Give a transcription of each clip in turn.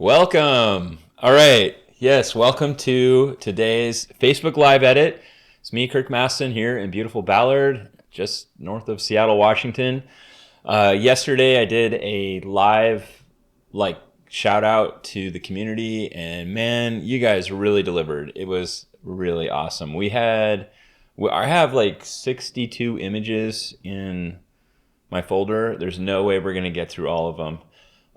Welcome. All right. Yes, welcome to today's Facebook Live edit. It's me, Kirk Mastin, here in beautiful Ballard, just north of Seattle, Washington. Yesterday, I did a live, shout out to the community, and man, you guys really delivered. It was really awesome. I have like 62 images in my folder. There's no way we're gonna get through all of them.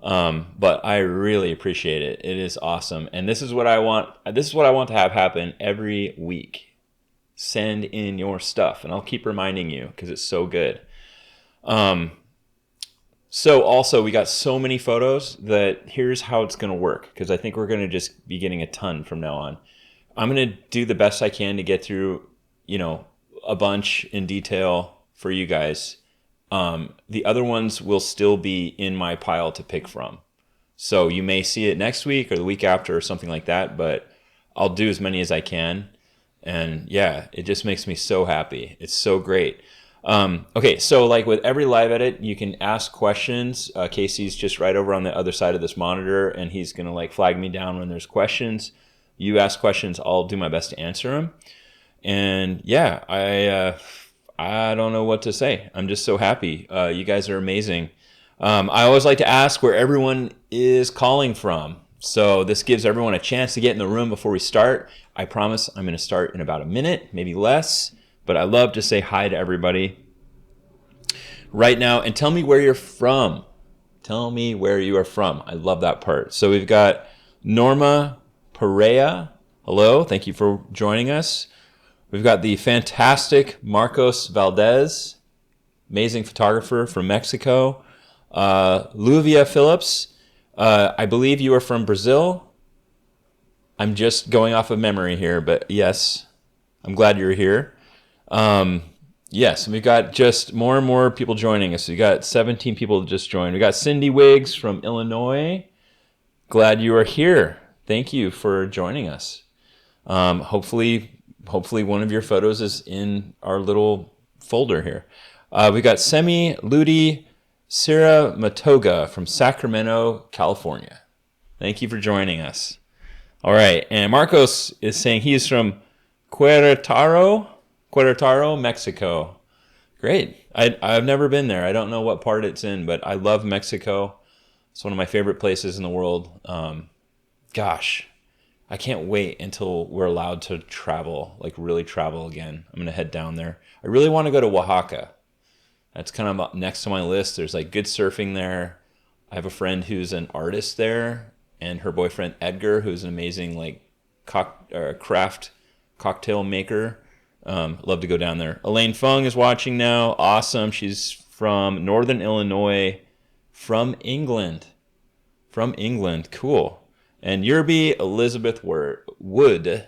But I really appreciate it. It is awesome. And this is what I want. This is what I want to have happen every week. Send in your stuff, and I'll keep reminding you because it's so good. So also we got so many photos that here's how it's going to work, because I think we're going to just be getting a ton from now on. I'm going to do the best I can to get through, a bunch in detail for you guys. The other ones will still be in my pile to pick from. So you may see it next week or the week after or something like that, but I'll do as many as I can. And yeah, it just makes me so happy. It's so great. Okay, so like with every live edit, you can ask questions. Casey's just right over on the other side of this monitor, and he's going to flag me down when there's questions. You ask questions, I'll do my best to answer them. And yeah, I don't know what to say. I'm just so happy. You guys are amazing. I always like to ask where everyone is calling from. So this gives everyone a chance to get in the room before we start. I promise I'm going to start in about a minute, maybe less. But I love to say hi to everybody right now. And tell me where you're from. Tell me where you are from. I love that part. So we've got Norma Perea. Hello. Thank you for joining us. We've got the fantastic Marcos Valdez, amazing photographer from Mexico. Luvia Phillips, I believe you are from Brazil. I'm just going off of memory here, but yes, I'm glad you're here. Yes, we've got just more and more people joining us. We got 17 people just joined. We got Cindy Wiggs from Illinois. Glad you are here. Thank you for joining us. Hopefully one of your photos is in our little folder here. We got Semi Ludi Sira Matoga from Sacramento, California. Thank you for joining us. All right, and Marcos is saying he is from Querétaro, Mexico. Great. I've never been there. I don't know what part it's in, but I love Mexico. It's one of my favorite places in the world. Gosh, I can't wait until we're allowed to travel, really travel again. I'm going to head down there. I really want to go to Oaxaca. That's kind of next to my list. There's good surfing there. I have a friend who's an artist there, and her boyfriend Edgar, who's an amazing craft cocktail maker. Love to go down there. Elaine Fung is watching now. Awesome. She's from Northern Illinois, from England. From England. Cool. And Yerby Elizabeth Wood,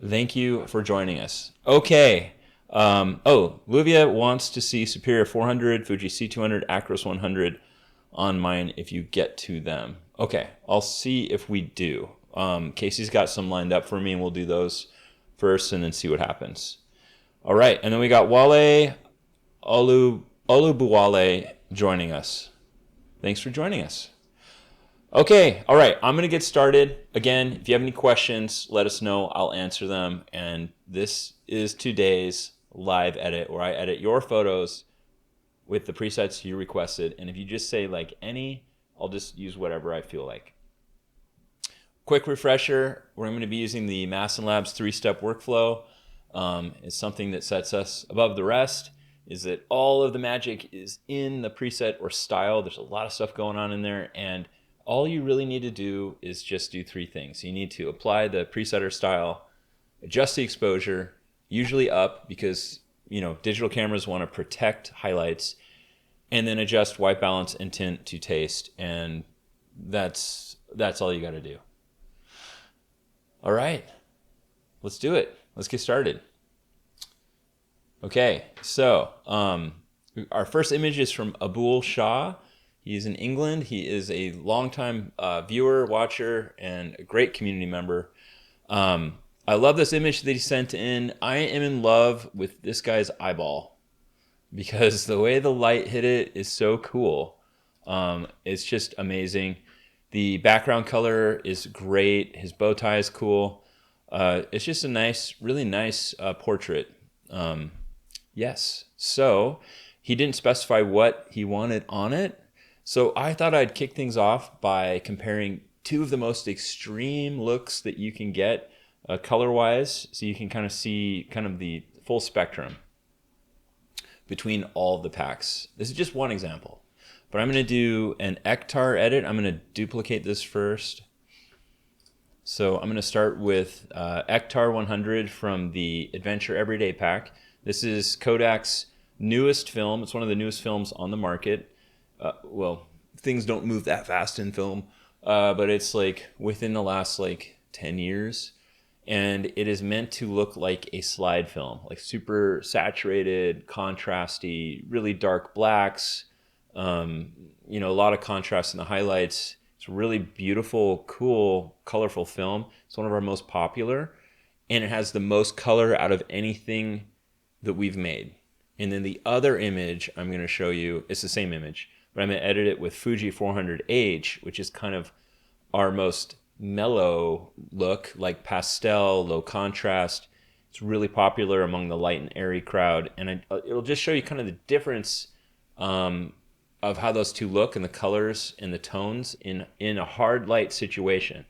thank you for joining us. Okay. Luvia wants to see Superior 400, Fuji C200, Acros 100 on mine if you get to them. Okay, I'll see if we do. Casey's got some lined up for me, and we'll do those first and then see what happens. All right, and then we got Wale Olubuwale joining us. Thanks for joining us. Okay, all right, I'm going to get started. Again, if you have any questions, let us know. I'll answer them. And this is today's live edit where I edit your photos with the presets you requested. And if you just say any, I'll just use whatever I feel like. Quick refresher, we're going to be using the Mastin Labs 3-step workflow. It's something that sets us above the rest, is that all of the magic is in the preset or style. There's a lot of stuff going on in there, and all you really need to do is just do 3 things. You need to apply the preset or style, adjust the exposure, usually up because digital cameras want to protect highlights, and then adjust white balance and tint to taste, and that's all you got to do. All right, let's do it. Let's get started. Okay, so our first image is from Abul Shah. He's in England. He is a longtime viewer, watcher, and a great community member. I love this image that he sent in. I am in love with this guy's eyeball because the way the light hit it is so cool. It's just amazing. The background color is great. His bow tie is cool. It's just a nice, really nice portrait. Yes. So he didn't specify what he wanted on it. So I thought I'd kick things off by comparing two of the most extreme looks that you can get color-wise, so you can kind of see kind of the full spectrum between all of the packs. This is just one example, but I'm going to do an Ektar edit. I'm going to duplicate this first. So I'm going to start with Ektar 100 from the Adventure Everyday pack. This is Kodak's newest film. It's one of the newest films on the market. Well, things don't move that fast in film, but it's like within the last like 10 years. And it is meant to look like a slide film, like super saturated, contrasty, really dark blacks, you know, a lot of contrast in the highlights. It's a really beautiful, cool, colorful film. It's one of our most popular, and it has the most color out of anything that we've made. And then the other image I'm going to show you, it's the same image, but I'm going to edit it with Fuji 400H, which is kind of our most mellow look, like pastel, low contrast. It's really popular among the light and airy crowd, and it'll just show you kind of the difference of how those two look and the colors and the tones in a hard light situation.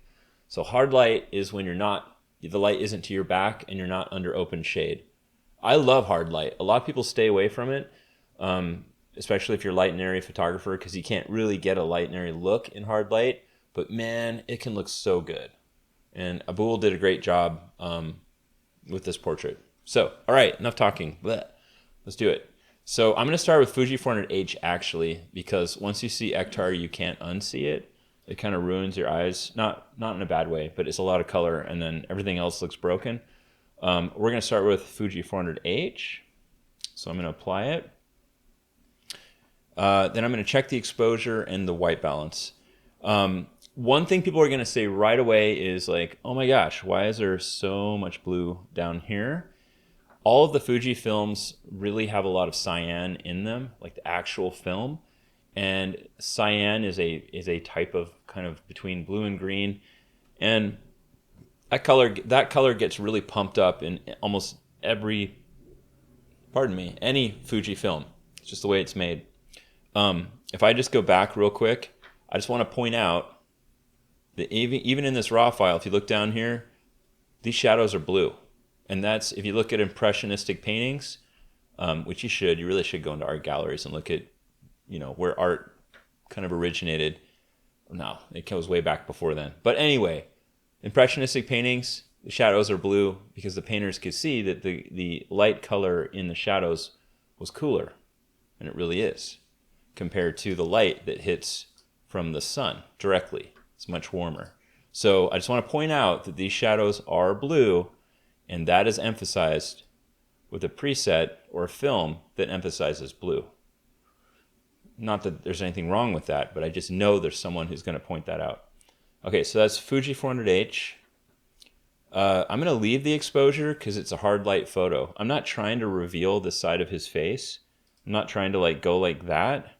So hard light is when the light isn't to your back and you're not under open shade. I love hard light. A lot of people stay away from it, especially if you're a light and airy photographer, because you can't really get a light and airy look in hard light. But man, it can look so good. And Abul did a great job with this portrait. So, all right, enough talking. Blech. Let's do it. So I'm going to start with Fuji 400H actually, because once you see Ektar, you can't unsee it. It kind of ruins your eyes. Not in a bad way, but it's a lot of color, and then everything else looks broken. We're going to start with Fuji 400H. So I'm going to apply it. Then I'm going to check the exposure and the white balance. One thing people are going to say right away is like, oh my gosh, why is there so much blue down here? All of the Fuji films really have a lot of cyan in them, like the actual film. And cyan is a type of kind of between blue and green. And that color gets really pumped up in almost any Fuji film. It's just the way it's made. If I just go back real quick, I just want to point out that even in this raw file, if you look down here, these shadows are blue. And that's, if you look at impressionistic paintings, which you really should go into art galleries and look at, you know, where art kind of originated. No, it goes way back before then. But anyway, impressionistic paintings, the shadows are blue because the painters could see that the light color in the shadows was cooler, and it really is, compared to the light that hits from the sun directly. It's much warmer. So I just want to point out that these shadows are blue, and that is emphasized with a preset or a film that emphasizes blue. Not that there's anything wrong with that, but I just know there's someone who's going to point that out. Okay, so that's Fuji 400H. I'm going to leave the exposure because it's a hard light photo. I'm not trying to reveal the side of his face. I'm not trying to like go like that.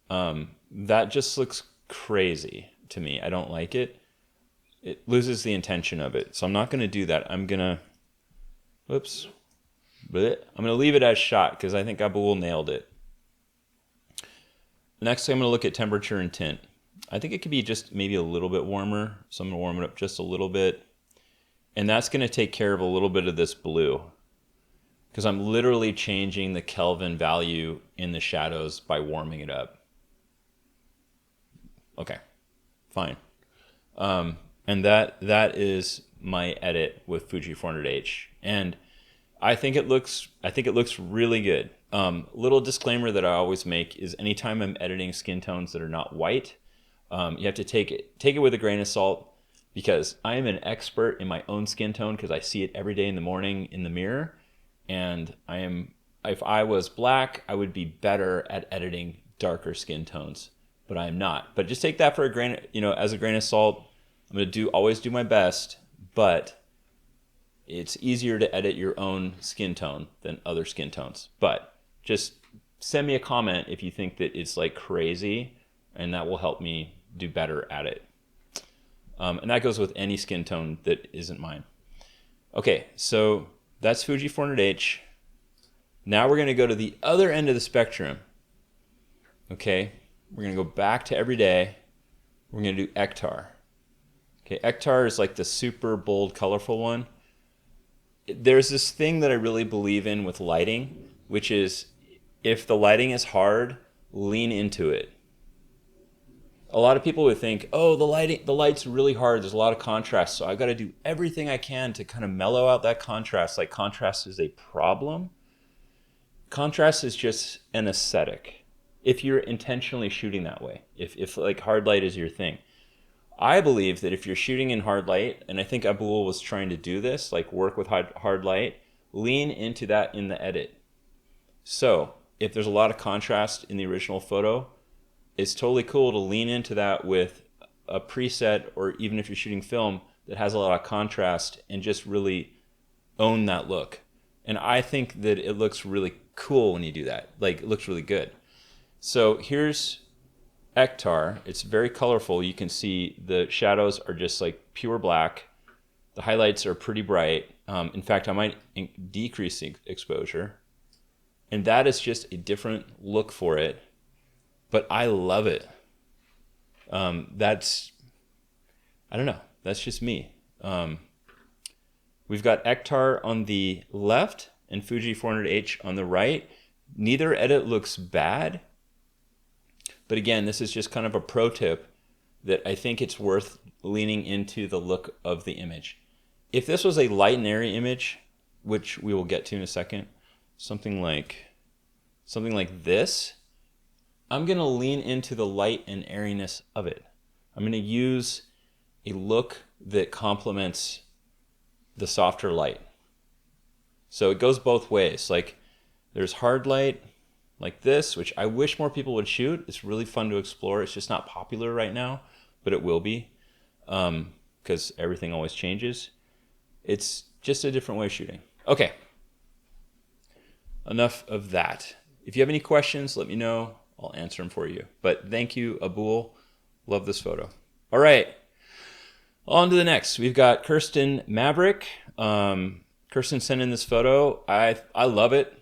That just looks crazy to me. I don't like it. It loses the intention of it. So I'm not going to do that. I'm going to, whoops. I'm going to leave it as shot because I think Abul nailed it. Next, I'm going to look at temperature and tint. I think it could be just maybe a little bit warmer. So I'm going to warm it up just a little bit. And that's going to take care of a little bit of this blue, because I'm literally changing the Kelvin value in the shadows by warming it up. Okay, fine. And that is my edit with Fuji 400H. And I think it looks really good. Little disclaimer that I always make is anytime I'm editing skin tones that are not white, you have to take it with a grain of salt, because I am an expert in my own skin tone because I see it every day in the morning in the mirror. And if I was black, I would be better at editing darker skin tones, but I am not. But just take that for a grain, as a grain of salt. I'm going to always do my best, but it's easier to edit your own skin tone than other skin tones. But just send me a comment if you think that it's like crazy, and that will help me do better at it. And that goes with any skin tone that isn't mine. Okay, so that's Fuji 400H. Now we're going to go to the other end of the spectrum. Okay, we're going to go back to everyday. We're going to do Ektar. Okay, Ektar is like the super bold, colorful one. There's this thing that I really believe in with lighting, which is if the lighting is hard, lean into it. A lot of people would think, oh, the light's really hard. There's a lot of contrast, so I've got to do everything I can to kind of mellow out that contrast. Like contrast is a problem. Contrast is just an aesthetic. If you're intentionally shooting that way, if like hard light is your thing. I believe that if you're shooting in hard light, and I think Abul was trying to do this, like work with hard light, lean into that in the edit. So if there's a lot of contrast in the original photo, it's totally cool to lean into that with a preset, or even if you're shooting film that has a lot of contrast, and just really own that look. And I think that it looks really cool when you do that. Like, it looks really good. So here's Ektar. It's very colorful. You can see the shadows are just like pure black. The highlights are pretty bright. In fact, I might decrease the exposure. And that is just a different look for it. But I love it. I don't know. That's just me. We've got Ektar on the left and Fuji 400H on the right. Neither edit looks bad. But again, this is just kind of a pro tip that I think it's worth leaning into the look of the image. If this was a light and airy image, which we will get to in a second, something like this, I'm going to lean into the light and airiness of it. I'm going to use a look that complements the softer light. So it goes both ways. Like, there's hard light like this, which I wish more people would shoot. It's really fun to explore. It's just not popular right now, but it will be, because everything always changes. It's just a different way of shooting. Okay, enough of that. If you have any questions, let me know. I'll answer them for you. But thank you, Abul. Love this photo. All right, on to the next. We've got Kirsten Maverick. Kirsten sent in this photo. I love it.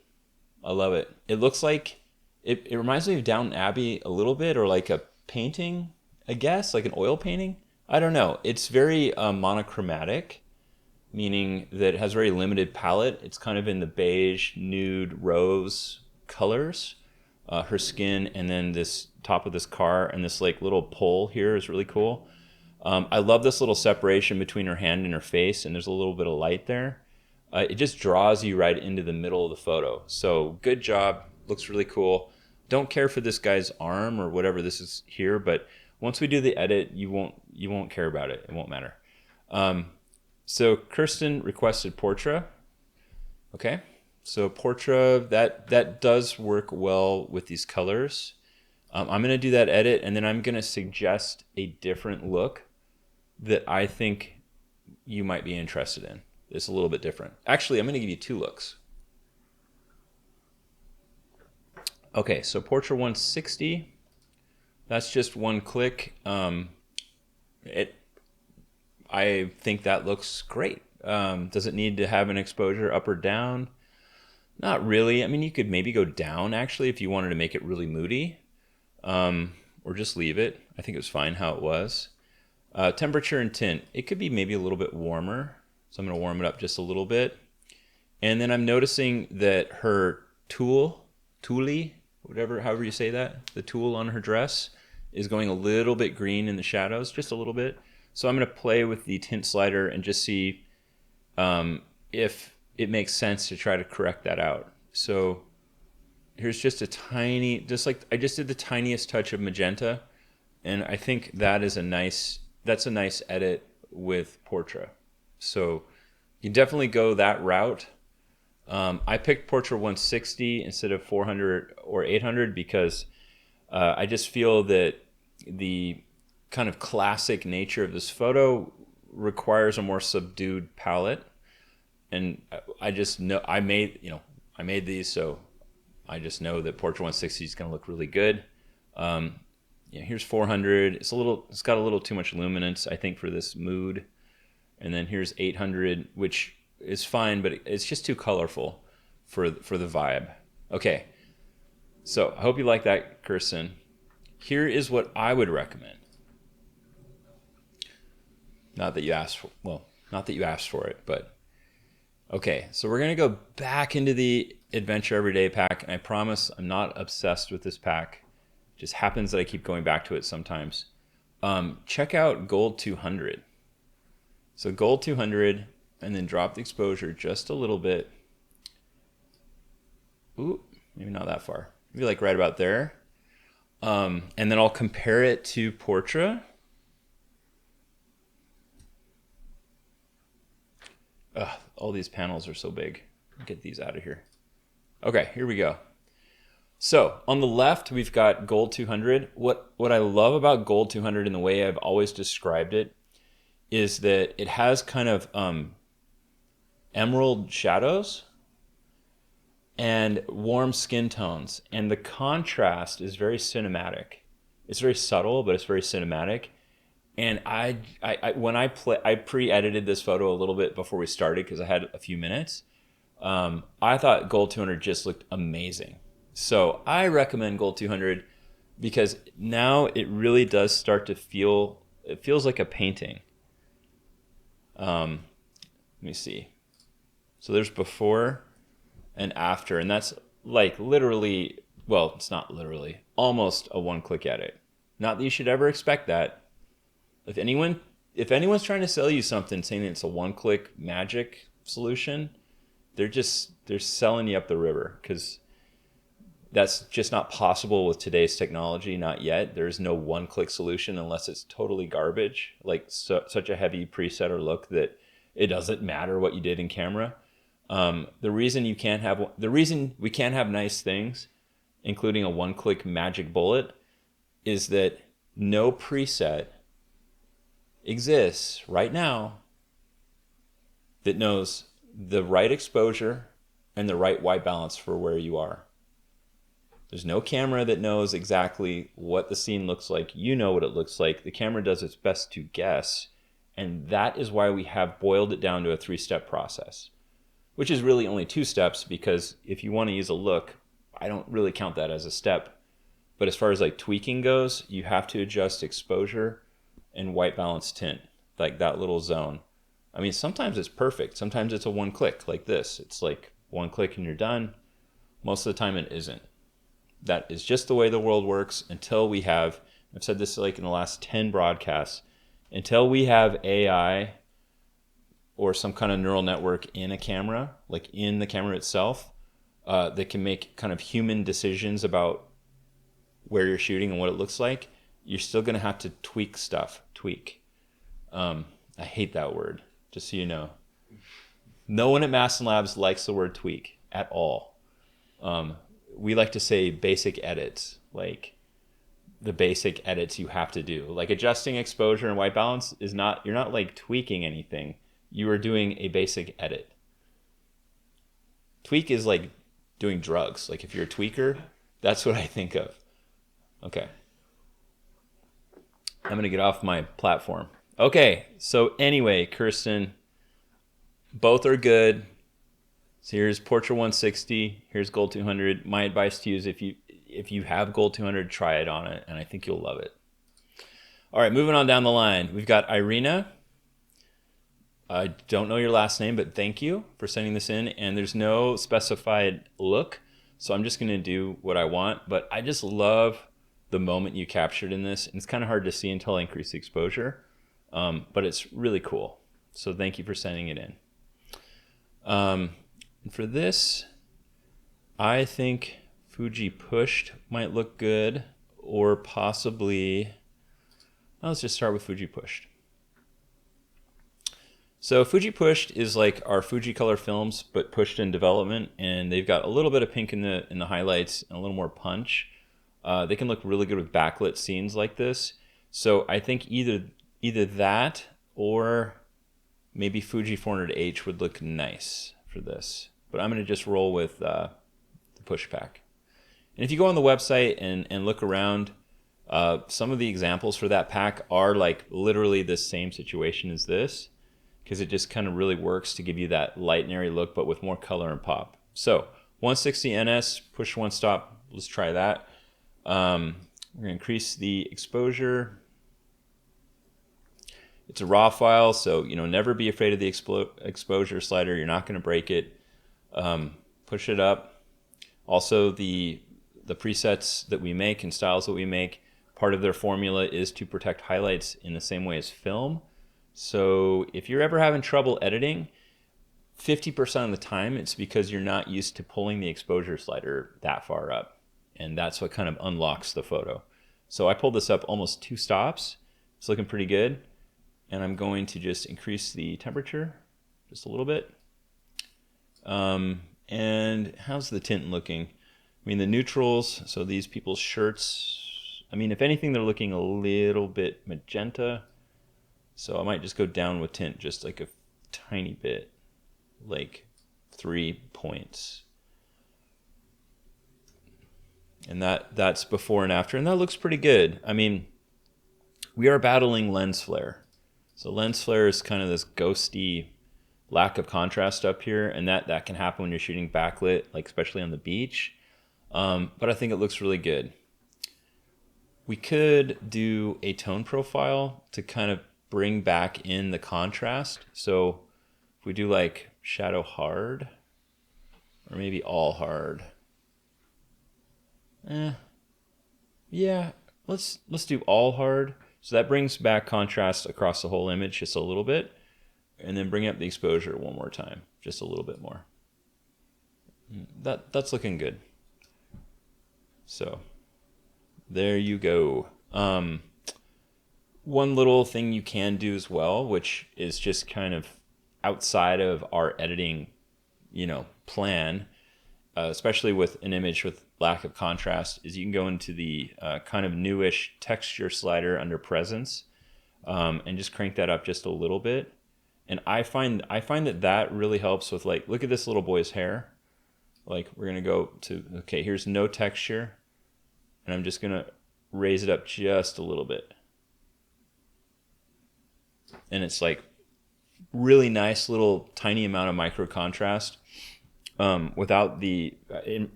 I love it. It looks like, it reminds me of Downton Abbey a little bit, or like a painting, I guess, like an oil painting. I don't know. It's very monochromatic, meaning that it has very limited palette. It's kind of in the beige, nude, rose colors. Her skin, and then this top of this car, and this like little pole here is really cool. I love this little separation between her hand and her face, and there's a little bit of light there. It just draws you right into the middle of the photo. So good job. Looks really cool. Don't care for this guy's arm or whatever this is here, but once we do the edit, you won't care about it. It won't matter. So Kirsten requested Portra. Okay. So Portra, that does work well with these colors. I'm going to do that edit, and then I'm going to suggest a different look that I think you might be interested in. It's a little bit different. Actually, I'm going to give you two looks. Okay, so Portra 160. That's just one click. I think that looks great. Does it need to have an exposure up or down? Not really. I mean, you could maybe go down, actually, if you wanted to make it really moody, or just leave it. I think it was fine how it was. Temperature and tint. It could be maybe a little bit warmer, so I'm going to warm it up just a little bit. And then I'm noticing that her toolie, however you say that, the tulle on her dress is going a little bit green in the shadows, just a little bit. So I'm going to play with the tint slider and just see if it makes sense to try to correct that out. So here's just a tiny, just like I just did the tiniest touch of magenta, and I think that's a nice edit with Portra. So you can definitely go that route. I picked Portra 160 instead of 400 or 800 because I just feel that the kind of classic nature of this photo requires a more subdued palette. And I just know I made these, so I just know that Portra 160 is going to look really good. Yeah, here's 400. It's got a little too much luminance, I think, for this mood. And then here's 800, which is fine, but it's just too colorful for the vibe. Okay, so I hope you like that, Kirsten. Here is what I would recommend. Not that you asked for it, but okay. So we're gonna go back into the Adventure Everyday pack, and I promise I'm not obsessed with this pack. It just happens that I keep going back to it sometimes. Check out Gold 200. So Gold 200, and then drop the exposure just a little bit. Ooh, maybe not that far. Maybe like right about there. And then I'll compare it to Portra. Ugh, all these panels are so big. Get these out of here. Okay, here we go. So on the left, we've got Gold 200. What I love about Gold 200 and the way I've always described it is that it has kind of emerald shadows and warm skin tones, and the contrast is very cinematic. It's very subtle, but it's very cinematic. And I pre-edited this photo a little bit before we started because I had a few minutes. I thought Gold 200 just looked amazing. So I recommend Gold 200 because now it really does start to feel, it feels like a painting. Let me see. So there's before and after, and that's like literally, well, it's not literally, almost a one-click edit. Not that you should ever expect that. If anyone's trying to sell you something saying it's a one-click magic solution, they're selling you up the river, because that's just not possible with today's technology. Not yet. There's no one-click solution unless it's totally garbage, like such a heavy preset or look that it doesn't matter what you did in camera. The reason we can't have nice things, including a one-click magic bullet, is that no preset exists right now that knows the right exposure and the right white balance for where you are. There's no camera that knows exactly what the scene looks like. You know what it looks like. The camera does its best to guess, and that is why we have boiled it down to a 3-step process, which is really only 2 steps, because if you want to use a look, I don't really count that as a step. But as far as like tweaking goes, you have to adjust exposure and white balance tint, like that little zone. I mean, sometimes it's perfect. Sometimes it's a one-click like this. It's like one click and you're done. Most of the time it isn't. That is just the way the world works until we have, I've said this like in the last 10 broadcasts, until we have AI or some kind of neural network in a camera, like in the camera itself, that can make kind of human decisions about where you're shooting and what it looks like, you're still going to have to tweak stuff. I hate that word, just so you know. No one at Mastin Labs likes the word tweak at all. We like to say basic edits, like the basic edits you have to do. Like adjusting exposure and white balance is not, you're not like tweaking anything. You are doing a basic edit. Tweak is like doing drugs. Like if you're a tweaker, that's what I think of. Okay. I'm going to get off my platform. Okay, so anyway, Kirsten, both are good. So here's Portra 160, here's Gold 200. My advice to you is if you have Gold 200, try it on it, and I think you'll love it. All right, moving on down the line. We've got Irina. I don't know your last name, but thank you for sending this in. And there's no specified look, so I'm just going to do what I want. But I just love the moment you captured in this. And it's kind of hard to see until I increase the exposure, but it's really cool. So thank you for sending it in. And for this, I think Fuji pushed might look good, or possibly, let's just start with Fuji pushed. So Fuji pushed is like our Fuji color films, but pushed in development, and they've got a little bit of pink in the highlights and a little more punch. They can look really good with backlit scenes like this. So I think either that or maybe Fuji 400H would look nice for this. But I'm going to just roll with the push pack. And if you go on the website and look around, Some of the examples for that pack are like literally the same situation as this, because it just kind of really works to give you that light and airy look, but with more color and pop. So 160 NS, push one stop. Let's try that. We're gonna increase the exposure. It's a raw file, so never be afraid of the exposure slider. You're not gonna break it. Push it up. Also, the presets that we make and styles that we make, part of their formula is to protect highlights in the same way as film. So if you're ever having trouble editing, 50% of the time it's because you're not used to pulling the exposure slider that far up. And that's what kind of unlocks the photo. So I pulled this up almost 2 stops. It's looking pretty good. And I'm going to just increase the temperature just a little bit. And how's the tint looking? I mean, the neutrals, so these people's shirts, I mean, if anything, they're looking a little bit magenta. So I might just go down with tint just like a tiny bit, like 3 points. And that's before and after, and that looks pretty good. I mean, we are battling lens flare. So lens flare is kind of this ghosty lack of contrast up here, and that can happen when you're shooting backlit, like especially on the beach. But I think it looks really good. We could do a tone profile to kind of bring back in the contrast. So if we do like shadow hard, or maybe all hard. Yeah, let's do all hard. So that brings back contrast across the whole image just a little bit. And then bring up the exposure one more time, just a little bit more. That's looking good. So there you go. One little thing you can do as well, which is just kind of outside of our editing, plan, especially with an image with lack of contrast, is you can go into the kind of newish texture slider under presence, and just crank that up just a little bit. And I find that really helps with, like, look at this little boy's hair. Like, we're gonna go to, okay, here's no texture, and I'm just gonna raise it up just a little bit. And it's like really nice little tiny amount of micro contrast, without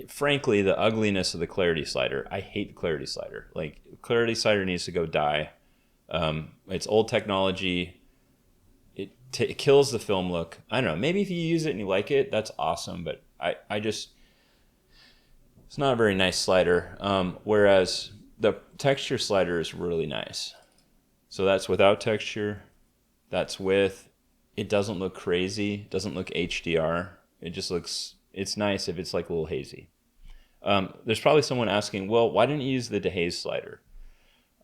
frankly, the ugliness of the clarity slider. I hate the clarity slider. Like, clarity slider needs to go die. It's old technology. It kills the film look. I don't know. Maybe if you use it and you like it, that's awesome. But I just, it's not a very nice slider. Whereas the texture slider is really nice. So that's without texture. That's with. It doesn't look crazy. It doesn't look HDR. It just looks. It's nice if it's like a little hazy. There's probably someone asking, well, why didn't you use the dehaze slider?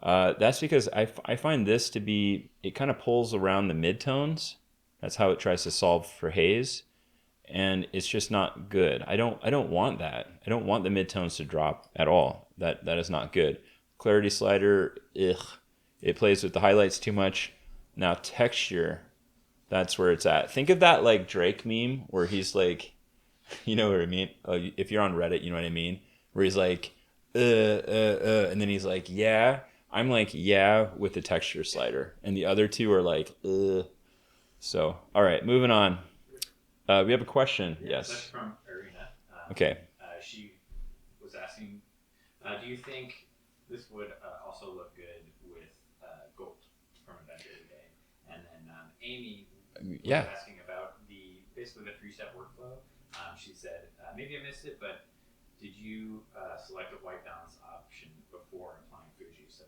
That's because I find this to be, it kind of pulls around the midtones. That's how it tries to solve for haze, and it's just not good. I don't want that. I don't want the midtones to drop at all. That is not good. Clarity slider, it plays with the highlights too much. Now texture, that's where it's at. Think of that like Drake meme where he's like, you know what I mean? If you're on Reddit, you know what I mean? Where he's like, and then he's like, yeah. I'm like, yeah, with the texture slider. And the other two are like, ugh. So, all right, moving on. We have a question. Yes. That's from Arena. Okay. She was asking, do you think this would also look good with gold from Adventure Today? And then Amy was asking about basically the 3-step workflow. She said, maybe I missed it, but did you select a white balance option before applying Fuji? So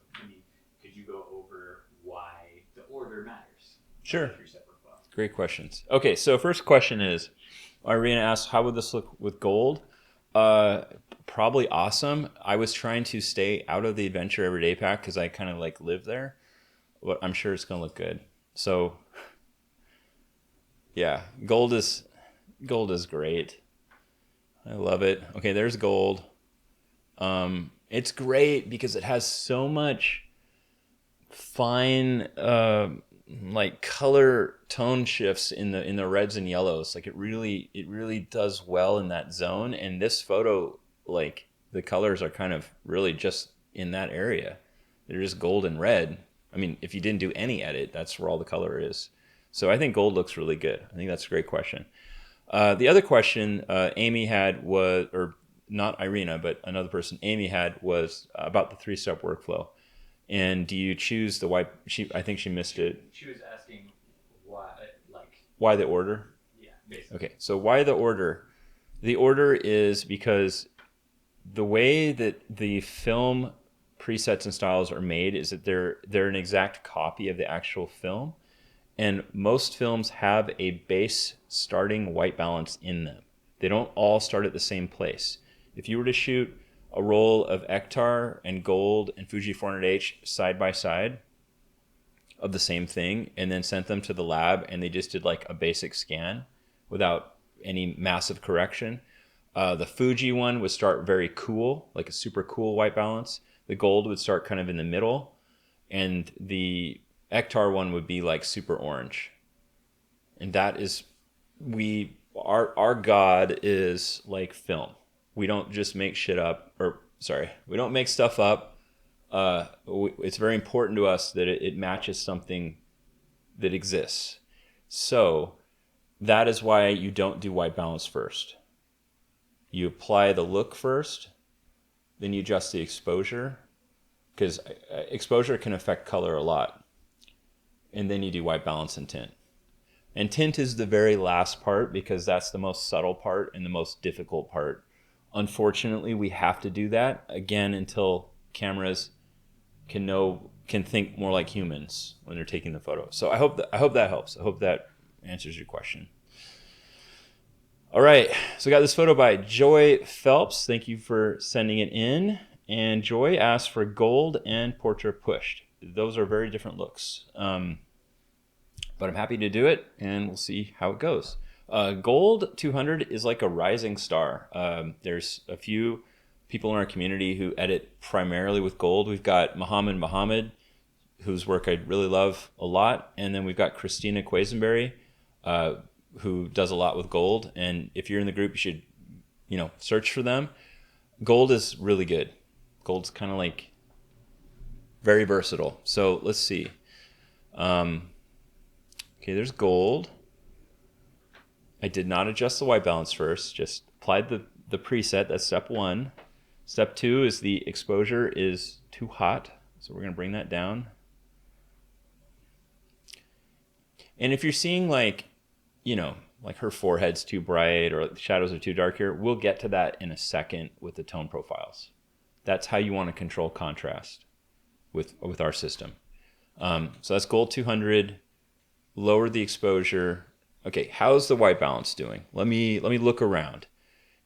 could you go over why the order matters? Sure. 3-step workflow. Great questions. Okay, so first question is, Irina asked, how would this look with gold? Probably awesome. I was trying to stay out of the Adventure Everyday pack because I kind of like live there, but I'm sure it's gonna look good. So yeah, gold is great. I love it. Okay, there's gold. It's great because it has so much fine like color tone shifts in the reds and yellows. Like it really does well in that zone. And this photo, like the colors are kind of really just in that area. They're just gold and red. I mean, if you didn't do any edit, that's where all the color is. So I think gold looks really good. I think that's a great question. The other question Amy had was, or not Irina, but another person Amy had, was about the 3-step workflow. And do you choose the white? I think she missed it. She was asking why, why the order? Yeah, basically. Okay, so why the order? The order is because the way that the film presets and styles are made is that they're an exact copy of the actual film, and most films have a base starting white balance in them. They don't all start at the same place. If you were to shoot a roll of Ektar and Gold and Fuji 400H side by side of the same thing and then sent them to the lab and they just did like a basic scan without any massive correction, the Fuji one would start very cool, like a super cool white balance. The Gold would start kind of in the middle, and the Ektar one would be like super orange. And that is, our God is like film. We don't just make shit up, we don't make stuff up. It's very important to us that it matches something that exists. So that is why you don't do white balance first. You apply the look first, then you adjust the exposure, because exposure can affect color a lot. And then you do white balance and tint. And tint is the very last part because that's the most subtle part and the most difficult part. Unfortunately, we have to do that again until cameras can think more like humans when they're taking the photo. So I hope that helps. I hope that answers your question. All right, so we got this photo by Joy Phelps. Thank you for sending it in. And Joy asked for Gold and Portrait Pushed. Those are very different looks. But I'm happy to do it, and we'll see how it goes. Gold 200 is like a rising star. There's a few people in our community who edit primarily with Gold. We've got Mohammed, whose work I really love a lot. And then we've got Christina Quisenberry, who does a lot with Gold. And if you're in the group, you should, search for them. Gold is really good. Gold's kind of like very versatile. So let's see. Okay, there's Gold. I did not adjust the white balance first, just applied the preset. That's step 1. Step 2 is the exposure is too hot. So we're going to bring that down. And if you're seeing like her forehead's too bright or the shadows are too dark here, we'll get to that in a second with the tone profiles. That's how you want to control contrast with our system. So that's Gold 200. Lower the exposure. Okay, how's the white balance doing? Let me look around.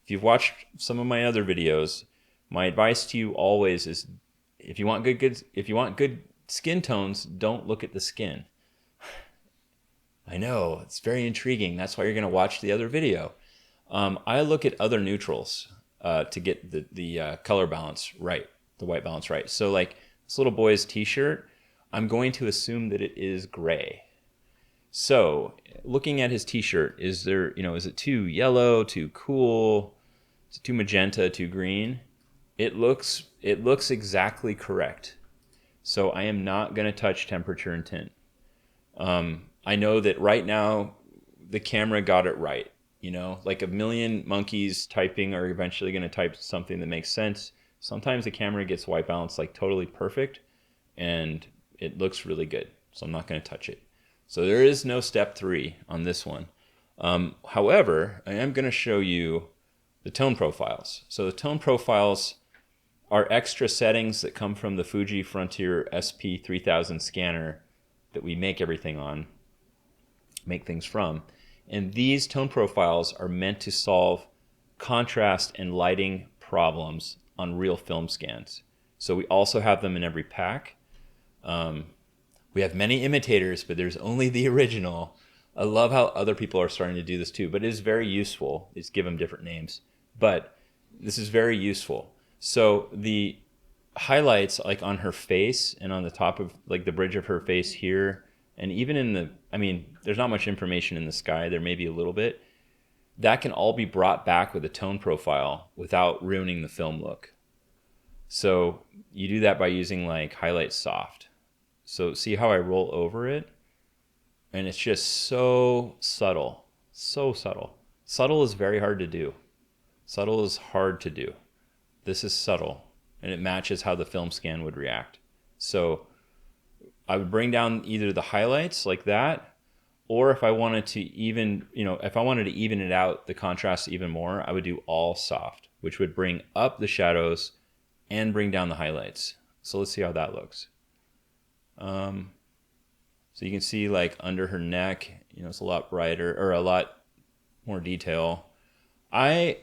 If you've watched some of my other videos, my advice to you always is, if you want good skin tones, don't look at the skin. I know, it's very intriguing. That's why you're going to watch the other video. I look at other neutrals to get the color balance right, the white balance right. So like this little boy's t-shirt, I'm going to assume that it is gray. So looking at his t-shirt, is it too yellow, too cool, is it too magenta, too green? It looks exactly correct. So I am not going to touch temperature and tint. I know that right now the camera got it right. Like a million monkeys typing are eventually going to type something that makes sense. Sometimes the camera gets white balance like totally perfect and it looks really good. So I'm not going to touch it. So there is no step 3 on this one. However, I am going to show you the tone profiles. So the tone profiles are extra settings that come from the Fuji Frontier SP3000 scanner that we make everything on, make things from. And these tone profiles are meant to solve contrast and lighting problems on real film scans. So we also have them in every pack. We have many imitators, but there's only the original. I love how other people are starting to do this too, but it is very useful. It's give them different names, but this is very useful. So the highlights like on her face and on the top of like the bridge of her face here, and even there's not much information in the sky. There may be a little bit. That can all be brought back with a tone profile without ruining the film look. So you do that by using like highlight soft. So see how I roll over it? And it's just so subtle, so subtle. Subtle is very hard to do. Subtle is hard to do. This is subtle, and it matches how the film scan would react. So I would bring down either the highlights like that, or if I wanted to even, if I wanted to even it out, the contrast even more, I would do all soft, which would bring up the shadows and bring down the highlights. So let's see how that looks. So you can see like under her neck, it's a lot brighter or a lot more detail. I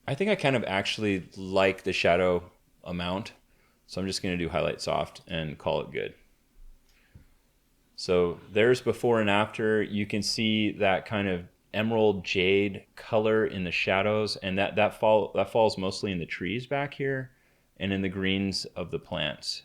think I kind of actually like the shadow amount. So I'm just going to do highlight soft and call it good. So there's before and after. You can see that kind of emerald jade color in the shadows, and that falls mostly in the trees back here and in the greens of the plants.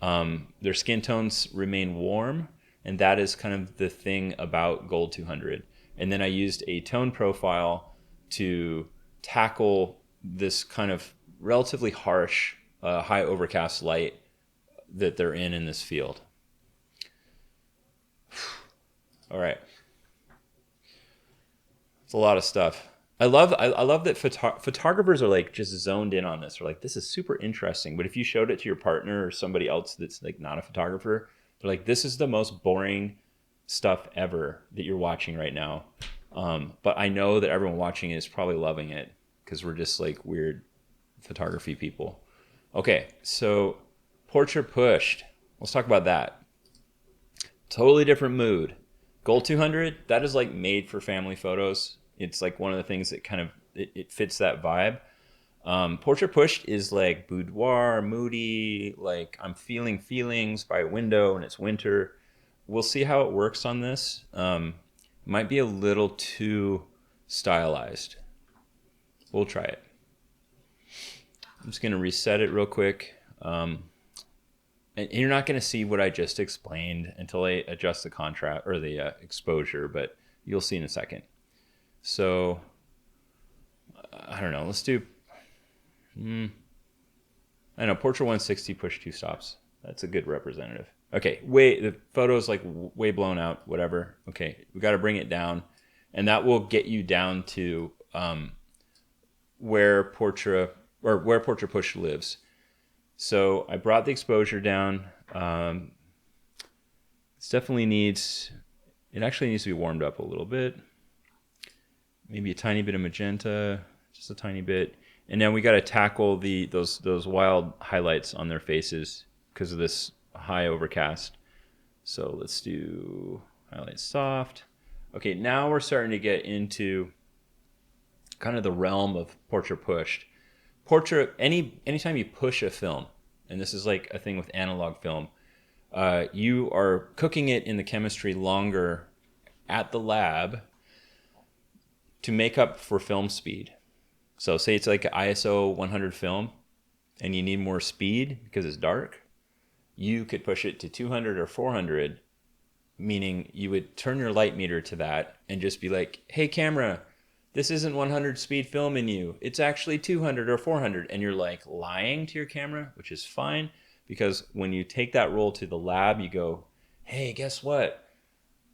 Their skin tones remain warm, and that is kind of the thing about Gold 200. And then I used a tone profile to tackle this kind of relatively harsh, high overcast light that they're in this field. All right. It's a lot of stuff. I love that photographers are like just zoned in on this. They're like, this is super interesting. But if you showed it to your partner or somebody else that's like not a photographer, they're like, this is the most boring stuff ever that you're watching right now. But I know that everyone watching it is probably loving it because we're just like weird photography people. Okay, so portrait pushed. Let's talk about that. Totally different mood. Gold 200, that is like made for family photos. It's like one of the things that kind of, it fits that vibe. Portrait pushed is like boudoir, moody, like I'm feeling feelings by a window and it's winter. We'll see how it works on this. Might be a little too stylized. We'll try it. I'm just going to reset it real quick. And you're not going to see what I just explained until I adjust the contrast or the exposure, but you'll see in a second. So, I don't know. Let's do, I know, Portrait 160, push 2 stops. That's a good representative. Okay, the photo's like way blown out, whatever. Okay, we got to bring it down, and that will get you down to where portrait push lives. So I brought the exposure down. It actually needs to be warmed up a little bit. Maybe a tiny bit of magenta, just a tiny bit. And then we got to tackle those wild highlights on their faces because of this high overcast. So let's do highlight soft. Okay, now we're starting to get into kind of the realm of portrait pushed. Anytime you push a film, and this is like a thing with analog film, you are cooking it in the chemistry longer at the lab to make up for film speed. So say it's like an ISO 100 film and you need more speed because it's dark, you could push it to 200 or 400, meaning you would turn your light meter to that and just be like, hey camera, this isn't 100 speed film in you. It's actually 200 or 400. And you're like lying to your camera, which is fine because when you take that roll to the lab, you go, hey, guess what?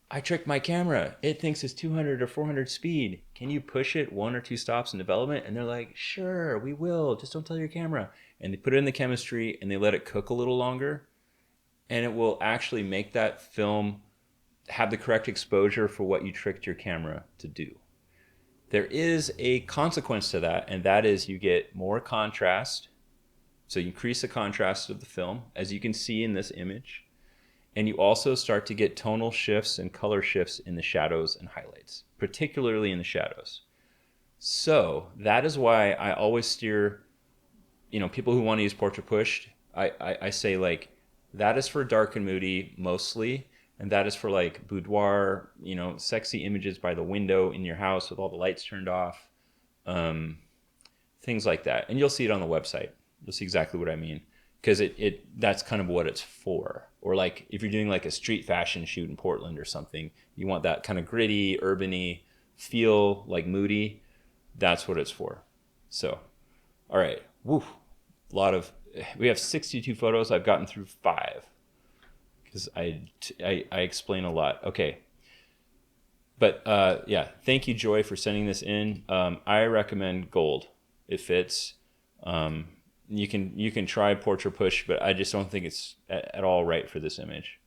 I tricked my camera. It thinks it's 200 or 400 speed. Can you push it 1 or 2 stops in development? And they're like, sure, we will. Just don't tell your camera. And they put it in the chemistry and they let it cook a little longer. And it will actually make that film have the correct exposure for what you tricked your camera to do. There is a consequence to that, and that is you get more contrast. So you increase the contrast of the film, as you can see in this image. And you also start to get tonal shifts and color shifts in the shadows and highlights, particularly in the shadows. So that is why I always steer, people who want to use portrait pushed, I say like, that is for dark and moody mostly. And that is for like boudoir, sexy images by the window in your house with all the lights turned off, things like that. And you'll see it on the website. You'll see exactly what I mean. Because that's kind of what it's for. Or like if you're doing like a street fashion shoot in Portland or something, you want that kind of gritty, urban-y feel, like moody. That's what it's for. So, all right. Woo. A lot of we have 62 photos. I've gotten through 5 because I explain a lot. Okay. But yeah, thank you, Joy, for sending this in. I recommend gold. It fits. You can try portrait push, but I just don't think it's at all right for this image.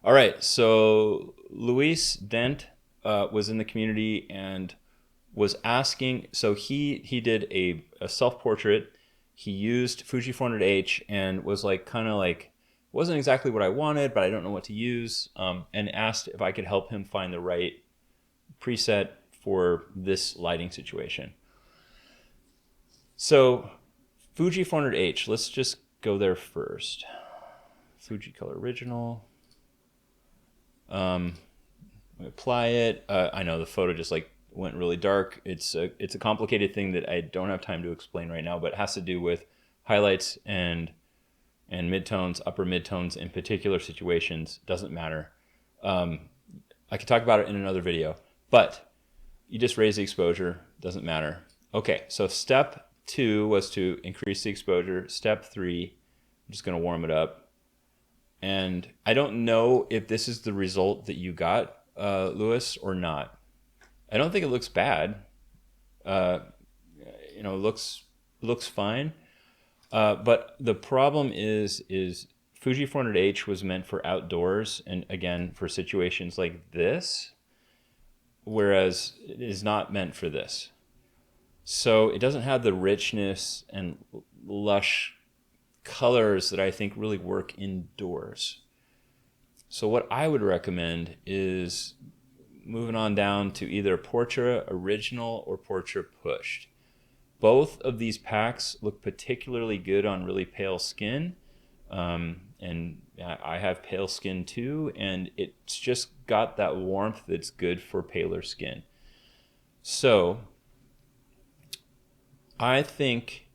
All right, so Luis Dent was in the community and was asking. So he did a self-portrait. He used Fuji 400H and was like kind of like, wasn't exactly what I wanted, but I don't know what to use, and asked if I could help him find the right preset for this lighting situation. So Fuji 400H, let's just go there first. Fuji Color Original. Apply it. I know the photo just like went really dark. It's a complicated thing that I don't have time to explain right now, but it has to do with highlights and midtones, upper midtones in particular situations. Doesn't matter. I could talk about it in another video, but you just raise the exposure. Doesn't matter. Okay, so step 2 was to increase the exposure. Step 3, I'm just going to warm it up. And I don't know if this is the result that you got, Lewis, or not. I don't think it looks bad. You know, looks fine. But the problem is Fuji 400H was meant for outdoors and again for situations like this, whereas it is not meant for this. So it doesn't have the richness and lush colors that I think really work indoors. So what I would recommend is moving on down to either Portrait Original or Portrait Pushed. Both of these packs look particularly good on really pale skin. And I have pale skin too, and it's just got that warmth that's good for paler skin. So I think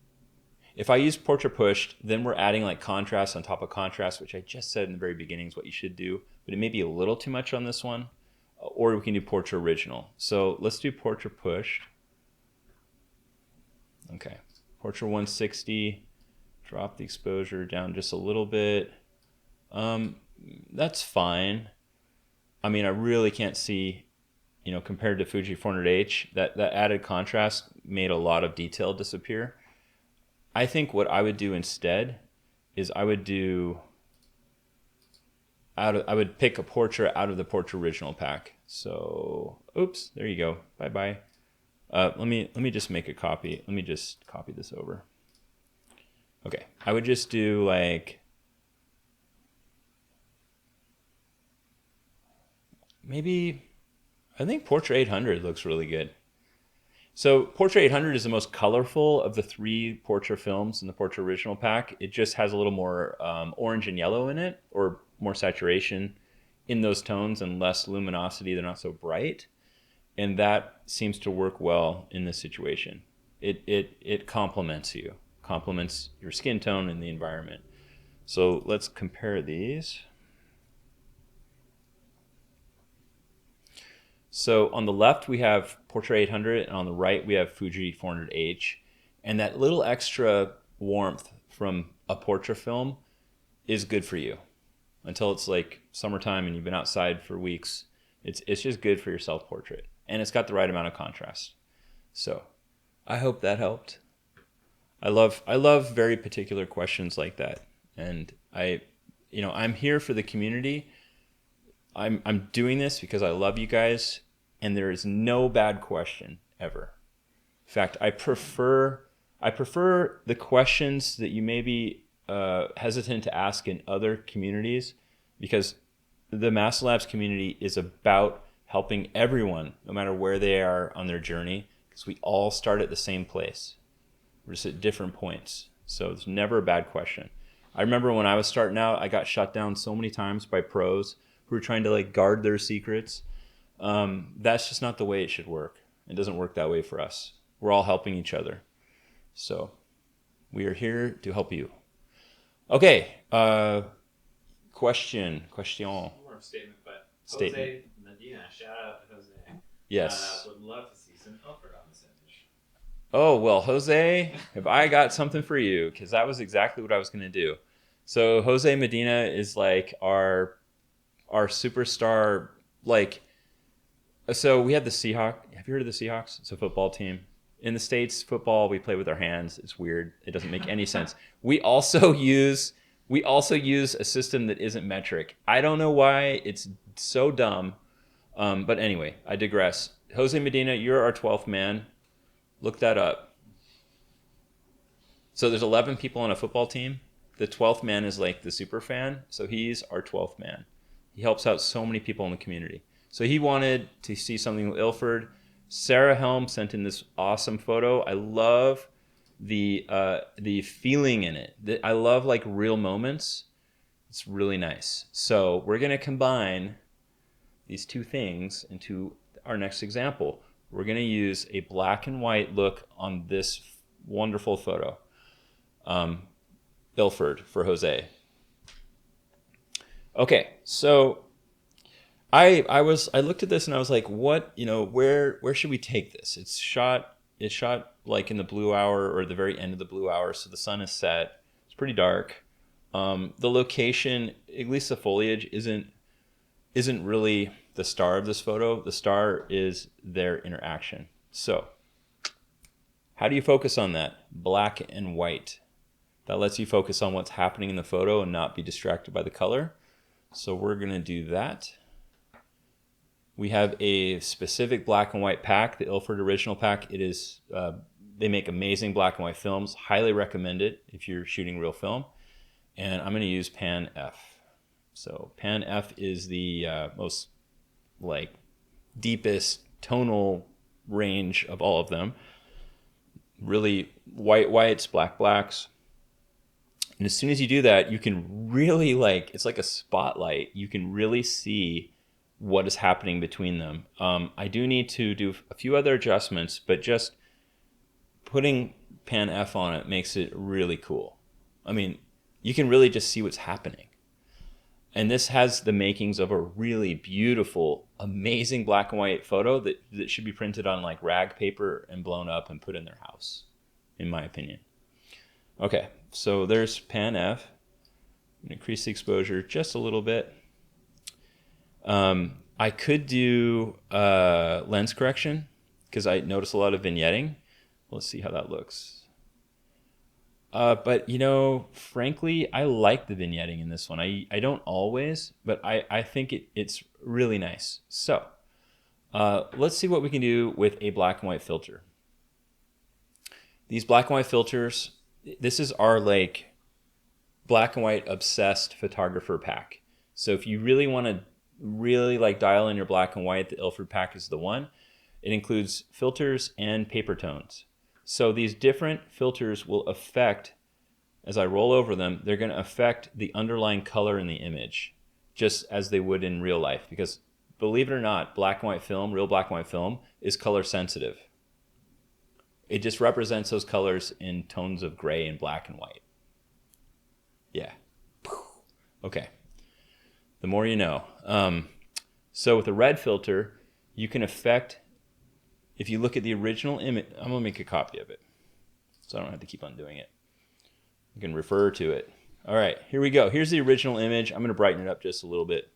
if I use Portrait Pushed, then we're adding like contrast on top of contrast, which I just said in the very beginning is what you should do, but it may be a little too much on this one, or we can do Portrait Original. So let's do Portrait Pushed. Okay, Portrait 160, drop the exposure down just a little bit. That's fine. I mean, I really can't see, you know, compared to Fuji 400H, that added contrast made a lot of detail disappear. I think what I would do instead is I would pick a portrait out of the Portrait Original pack. So, oops, there you go. Bye-bye. Let me just make a copy. Let me just copy this over. Okay, I would just do like maybe, I think Portrait 800 looks really good. So Portrait 800 is the most colorful of the 3 Portrait films in the Portrait Original pack. It just has a little more orange and yellow in it, or more saturation in those tones and less luminosity. They're not so bright. And that seems to work well in this situation. It complements you, complements your skin tone and the environment. So let's compare these. So on the left we have Portrait 800, and on the right we have Fuji 400H. And that little extra warmth from a portrait film is good for you until it's like summertime and you've been outside for weeks. It's just good for your self-portrait. And it's got the right amount of contrast. So I hope that helped. I love very particular questions like that. And I'm here for the community. I'm doing this because I love you guys, and there is no bad question ever. In fact, I prefer the questions that you may be hesitant to ask in other communities, because the Mastin Labs community is about helping everyone, no matter where they are on their journey, because we all start at the same place. We're just at different points. So it's never a bad question. I remember when I was starting out, I got shut down so many times by pros who were trying to like guard their secrets. That's just not the way it should work. It doesn't work that way for us. We're all helping each other. So we are here to help you. Okay. Question. More of a statement, but Jose Medina, shout out to Jose. Yes. Would love to see some Ilford on this image. Oh, well, Jose, have I got something for you? Because that was exactly what I was going to do. So Jose Medina is like our superstar. Like, so we have the Seahawks. Have you heard of the Seahawks? It's a football team. In the States, football, we play with our hands. It's weird. It doesn't make any sense. We also use a system that isn't metric. I don't know why. It's so dumb. But anyway, I digress. Jose Medina, you're our 12th man. Look that up. So there's 11 people on a football team. The 12th man is like the super fan. So he's our 12th man. He helps out so many people in the community. So he wanted to see something with Ilford. Sarah Helm sent in this awesome photo. I love the feeling in it. I love like real moments. It's really nice. So we're gonna combine these two things into our next example. We're gonna use a black and white look on this wonderful photo. Ilford for Jose. Okay, so I looked at this and I was like, what, where should we take this? It's shot like in the blue hour or the very end of the blue hour, so the sun is set. It's pretty dark. The location, at least the foliage, isn't really the star of this photo. The star is their interaction. So how do you focus on that? Black and white. That lets you focus on what's happening in the photo and not be distracted by the color. So we're going to do that. We have a specific black and white pack, the Ilford Original Pack. It is, they make amazing black and white films. Highly recommend it if you're shooting real film. And I'm going to use Pan F. So Pan F is the most like deepest tonal range of all of them. Really whites, blacks. And as soon as you do that, you can really it's like a spotlight. You can really see what is happening between them. I do need to do a few other adjustments, but just putting Pan F on it makes it really cool. I mean, you can really just see what's happening. And this has the makings of a really beautiful, amazing black and white photo that should be printed on like rag paper and blown up and put in their house, in my opinion. Okay, so there's Pan F. I'm gonna increase the exposure just a little bit. I could do lens correction because I notice a lot of vignetting. Let's see how that looks. But frankly, I like the vignetting in this one. I don't always, but I think it's really nice. So let's see what we can do with a black and white filter. These black and white filters, this is our like black and white obsessed photographer pack. So if you really want to really like dial in your black and white, the Ilford pack is the one. It includes filters and paper tones. So these different filters will affect, as I roll over them, they're going to affect the underlying color in the image, just as they would in real life. Because believe it or not, black and white film, real black and white film, is color sensitive. It just represents those colors in tones of gray and black and white. Yeah. Okay. The more you know. So with a red filter, you can affect, if you look at the original image, I'm going to make a copy of it so I don't have to keep on doing it. You can refer to it. All right, here we go. Here's the original image. I'm going to brighten it up just a little bit.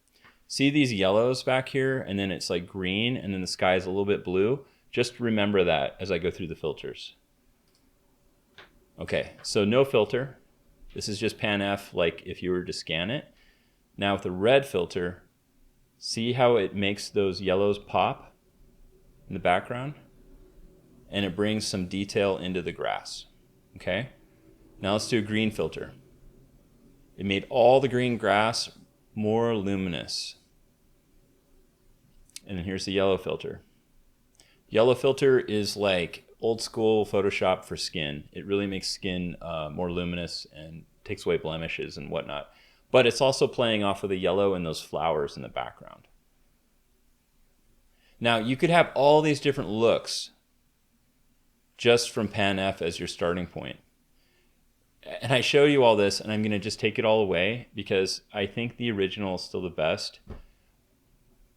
See these yellows back here, and then it's like green, and then the sky is a little bit blue? Just remember that as I go through the filters. Okay, so no filter. This is just Pan F, like if you were to scan it. Now with the red filter, see how it makes those yellows pop in the background? And it brings some detail into the grass. Okay? Now let's do a green filter. It made all the green grass more luminous. And then here's the yellow filter. Yellow filter is like old school Photoshop for skin. It really makes skin more luminous and takes away blemishes and whatnot. But it's also playing off of the yellow and those flowers in the background. Now you could have all these different looks just from Pan F as your starting point. And I show you all this, and I'm going to just take it all away because I think the original is still the best.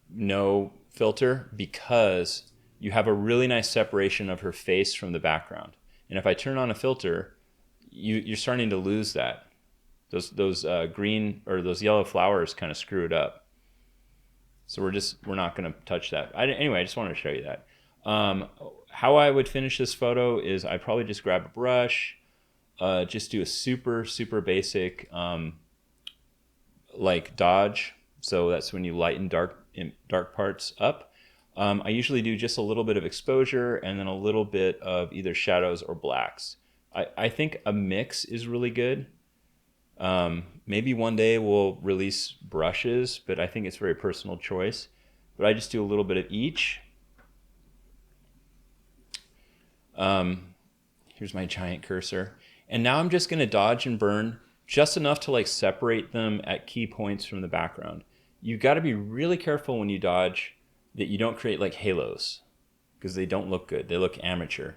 No filter, because you have a really nice separation of her face from the background. And if I turn on a filter, you're starting to lose that. Those green or those yellow flowers kind of screw it up. So we're not going to touch that. Anyway, I just wanted to show you that. How I would finish this photo is I probably just grab a brush, just do a super, super basic like dodge. So that's when you lighten dark parts up. I usually do just a little bit of exposure and then a little bit of either shadows or blacks. I think a mix is really good. Maybe one day we'll release brushes, but I think it's a very personal choice. But I just do a little bit of each. Here's my giant cursor. And now I'm just going to dodge and burn just enough to like separate them at key points from the background. You've got to be really careful when you dodge that you don't create like halos, because they don't look good. They look amateur.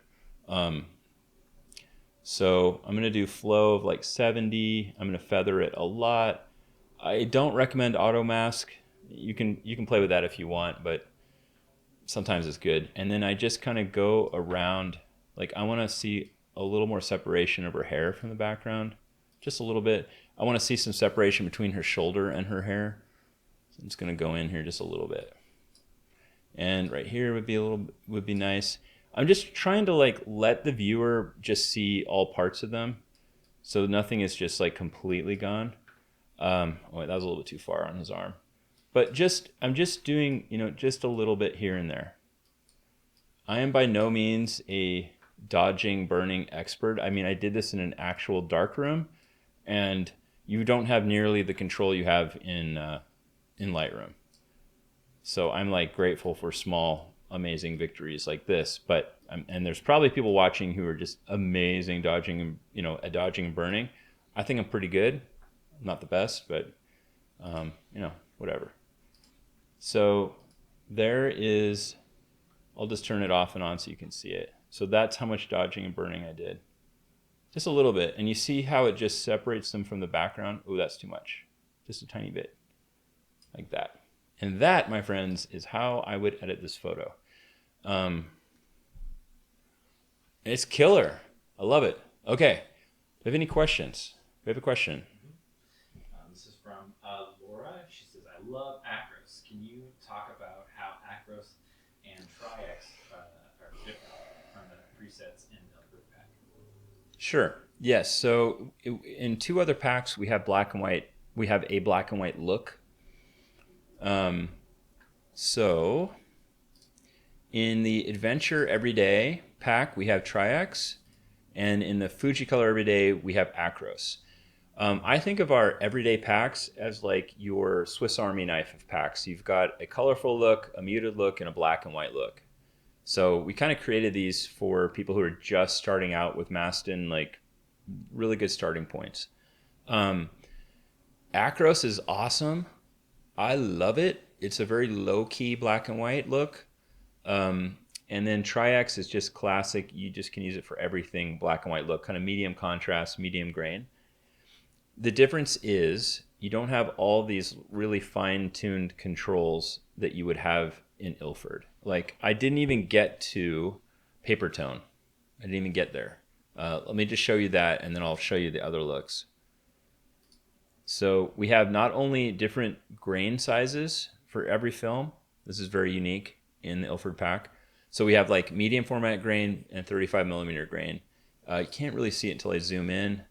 So I'm going to do flow of like 70. I'm going to feather it a lot. I don't recommend auto mask. You can play with that if you want, but sometimes it's good. And then I just kind of go around, like I want to see a little more separation of her hair from the background, just a little bit. I want to see some separation between her shoulder and her hair. So I'm just going to go in here just a little bit. And right here would be nice. I'm just trying to like let the viewer just see all parts of them, so nothing is just like completely gone. Wait, that was a little bit too far on his arm, but I'm just doing, you know, just a little bit here and there. I am by no means a dodging burning expert. I mean, I did this in an actual darkroom, and you don't have nearly the control you have in Lightroom. So I'm like grateful for small, amazing victories like this, but and there's probably people watching who are just amazing dodging, you know, at dodging and burning. I think I'm pretty good. I'm not the best, but you know, whatever. So there is, I'll just turn it off and on so you can see it. So that's how much dodging and burning I did. Just a little bit. And you see how it just separates them from the background? Oh, that's too much. Just a tiny bit. Like that. And that, my friends, is how I would edit this photo. It's killer. I love it. Okay. Do you have any questions? We have a question. This is from Laura. She says, I love Acros. Can you talk about how Acros and Tri-X are different from the presets in the Ilford pack? Sure. Yes. So in two other packs, we have black and white. We have a black and white look. So in the Adventure Everyday pack, we have Tri-X, and in the Fuji Color Everyday, we have Acros. I think of our everyday packs as like your Swiss Army knife of packs. You've got a colorful look, a muted look, and a black and white look. So we kind of created these for people who are just starting out with Mastin, like really good starting points. Acros is awesome. I love it. It's a very low-key black and white look. And then Tri-X is just classic. You just can use it for everything black and white look, kind of medium contrast, medium grain. The difference is you don't have all these really fine-tuned controls that you would have in Ilford. Like I didn't even get to paper tone. I didn't even get there. Let me just show you that, and then I'll show you the other looks. So we have not only different grain sizes for every film. This is very unique in the Ilford pack. So we have like medium format grain and 35 millimeter grain. You can't really see it until I zoom in,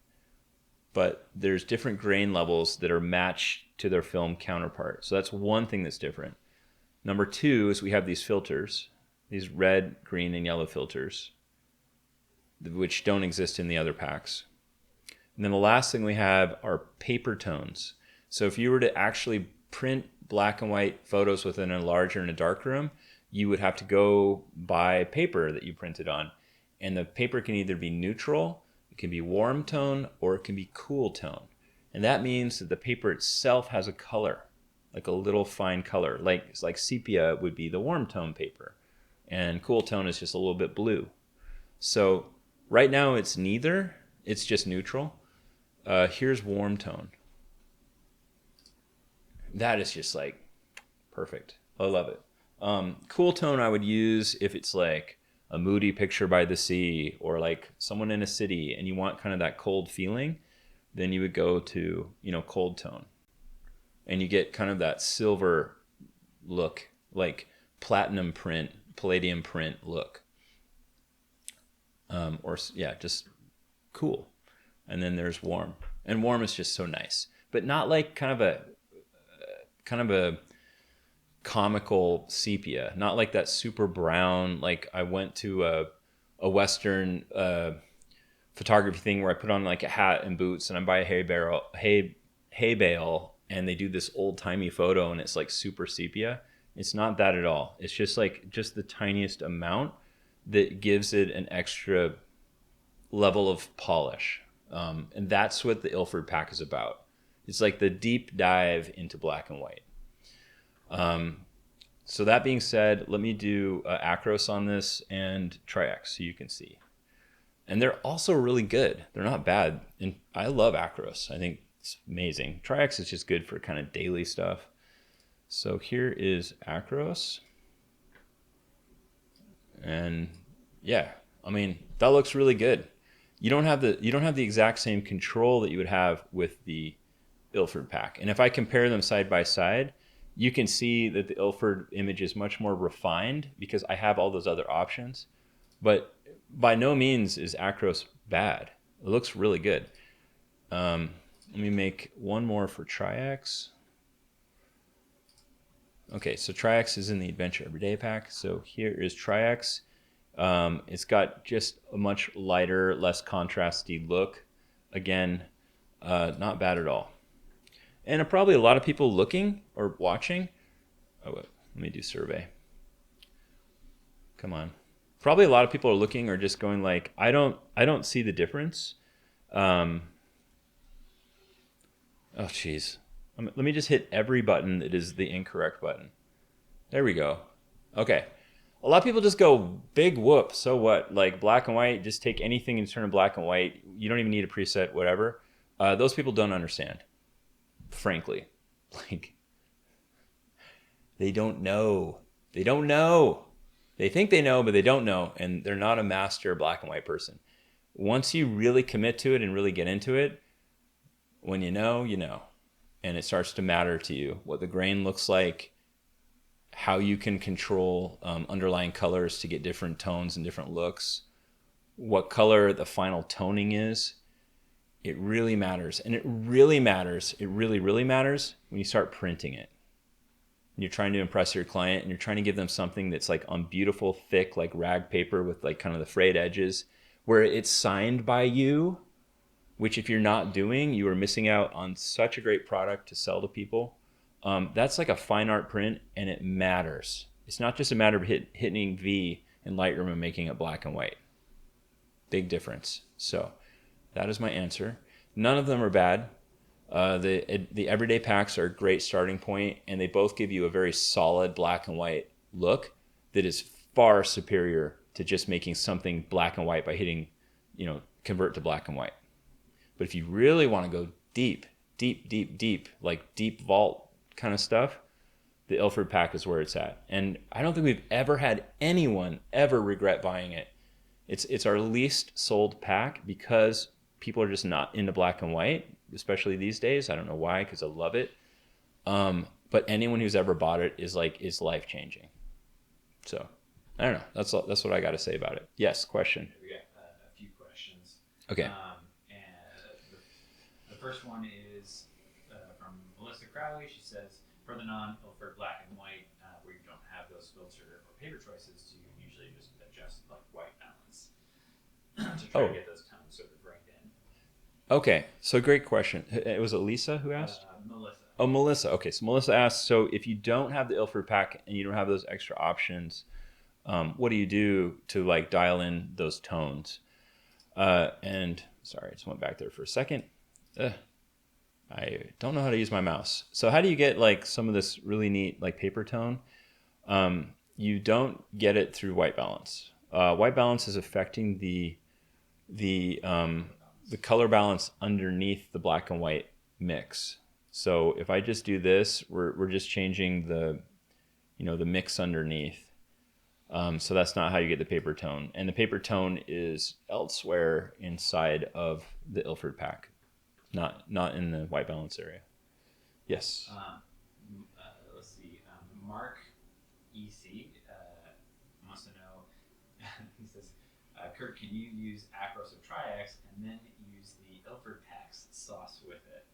but there's different grain levels that are matched to their film counterpart. So that's one thing that's different. Number two is we have these filters, these red, green, and yellow filters, which don't exist in the other packs. And then the last thing we have are paper tones. So if you were to actually print black and white photos within a larger and a dark room, you would have to go buy paper that you printed on. And the paper can either be neutral, it can be warm tone, or it can be cool tone. And that means that the paper itself has a color, like a little fine color. Like sepia would be the warm tone paper, and cool tone is just a little bit blue. So right now it's neither, it's just neutral. Here's warm tone. That is just like perfect. I love it. Cool tone I would use if it's like a moody picture by the sea or like someone in a city and you want kind of that cold feeling, then you would go to, cold tone. And you get kind of that silver look, like platinum print, palladium print look. Or yeah, just cool. And then there's warm. And warm is just so nice. But not like kind of a comical sepia, not like that super brown. Like I went to a Western photography thing where I put on like a hat and boots and I'm by a hay bale and they do this old timey photo and it's like super sepia. It's not that at all. It's just the tiniest amount that gives it an extra level of polish. And that's what the Ilford pack is about. It's like the deep dive into black and white. So that being said, let me do Acros on this and Tri-X so you can see. And they're also really good. They're not bad. And I love Acros. I think it's amazing. Tri-X is just good for kind of daily stuff. So here is Acros. And yeah, I mean, that looks really good. You don't have the exact same control that you would have with the Ilford pack. And if I compare them side by side, you can see that the Ilford image is much more refined because I have all those other options. But by no means is Acros bad. It looks really good. Let me make one more for Tri-X. Okay, so Tri-X is in the Adventure Everyday pack. So here is Tri-X. It's got just a much lighter, less contrasty look. Again, not bad at all. And probably a lot of people looking or watching. Oh, wait, let me do survey. Come on. Probably a lot of people are looking or just going like, I don't see the difference. Oh, geez. Let me just hit every button that is the incorrect button. There we go. Okay. A lot of people just go, big whoop, so what? Like black and white, just take anything and turn it black and white. You don't even need a preset, whatever. Those people don't understand, frankly. Like, they don't know. They don't know. They think they know, but they don't know, and they're not a master black and white person. Once you really commit to it and really get into it, when you know, you know. And it starts to matter to you what the grain looks like, how you can control underlying colors to get different tones and different looks, what color the final toning is. It really matters. And it really matters. It really, really matters when you start printing it. And you're trying to impress your client and you're trying to give them something that's like on beautiful, thick, like rag paper with like kind of the frayed edges, where it's signed by you, which if you're not doing, you are missing out on such a great product to sell to people. That's like a fine art print and it matters. It's not just a matter of hitting V in Lightroom and making it black and white. Big difference. So that is my answer. None of them are bad. The everyday packs are a great starting point and they both give you a very solid black and white look that is far superior to just making something black and white by hitting, convert to black and white. But if you really want to go deep, like deep vault kind of stuff, the Ilford pack is where it's at. And I don't think we've ever had anyone ever regret buying it. It's our least sold pack because people are just not into black and white, especially these days. I don't know why, because I love it. But anyone who's ever bought it is life changing. So I don't know. That's what I got to say about it. Yes, question. We got a few questions. Okay. And the first one is from Melissa Crowley. She says, for the non-Ilford black and white, where you don't have those filter or paper choices, you usually just adjust like white balance to try to get those tones sort of right in. Okay, so great question. Was it Lisa who asked? Melissa. Oh, Melissa. Okay, so Melissa asked, so if you don't have the Ilford pack and you don't have those extra options, what do you do to like dial in those tones? And sorry, I just went back there for a second. I don't know how to use my mouse. So how do you get like some of this really neat like paper tone? You don't get it through white balance. White balance is affecting the color balance underneath the black and white mix. So if I just do this, we're just changing the mix underneath. So that's not how you get the paper tone. And the paper tone is elsewhere inside of the Ilford pack, not in the white balance area. Yes. Let's see. Mark EC wants to know. He says, "Kurt, can you use Acros of Tri-X and then use the Ilford packs sauce with it,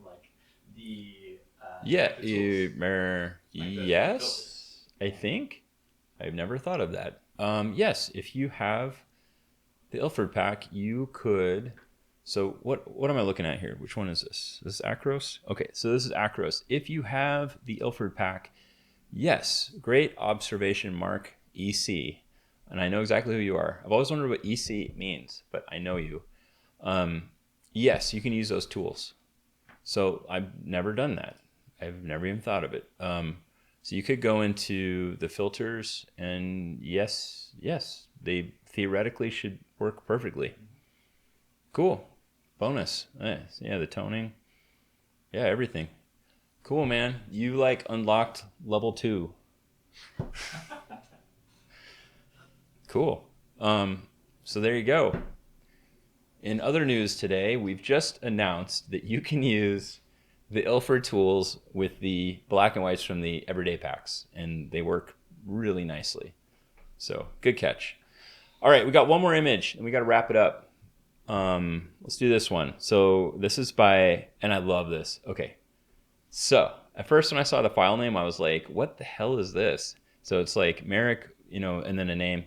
like the yeah. like the tools, Yes. I think I've never thought of that. Yes, if you have the Ilford pack, you could. So what am I looking at here? Which one is this? This is Acros? Okay, so this is Acros. If you have the Ilford pack, yes, great observation, Mark EC. And I know exactly who you are. I've always wondered what EC means, but I know you. Yes, you can use those tools. So I've never done that. I've never even thought of it. So you could go into the filters, and yes, they theoretically should work perfectly. Cool. Bonus. Yeah, the toning. Yeah, everything. Cool, man. You like unlocked level 2. Cool. So there you go. In other news today, we've just announced that you can use the Ilford tools with the black and whites from the everyday packs, and they work really nicely. So good catch. All right, we got one more image, and we got to wrap it up. Let's do this one. So this is by, and I love this. Okay. So at first when I saw the file name, I was like, what the hell is this? So it's like Merrick, and then a name.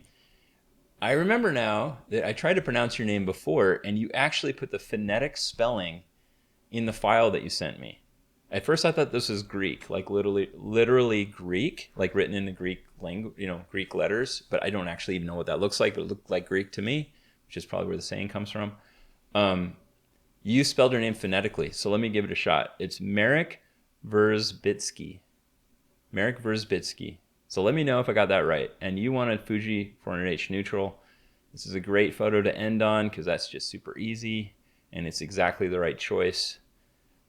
I remember now that I tried to pronounce your name before, and you actually put the phonetic spelling in the file that you sent me. At first I thought this was Greek, like literally Greek, like written in the Greek language, Greek letters, but I don't actually even know what that looks like, but it looked like Greek to me, which is probably where the saying comes from. You spelled your name phonetically, so let me give it a shot. It's Merrick Verzbitsky. Merrick Verzbitsky. So let me know if I got that right. And you wanted Fuji 400H neutral. This is a great photo to end on because that's just super easy, and it's exactly the right choice.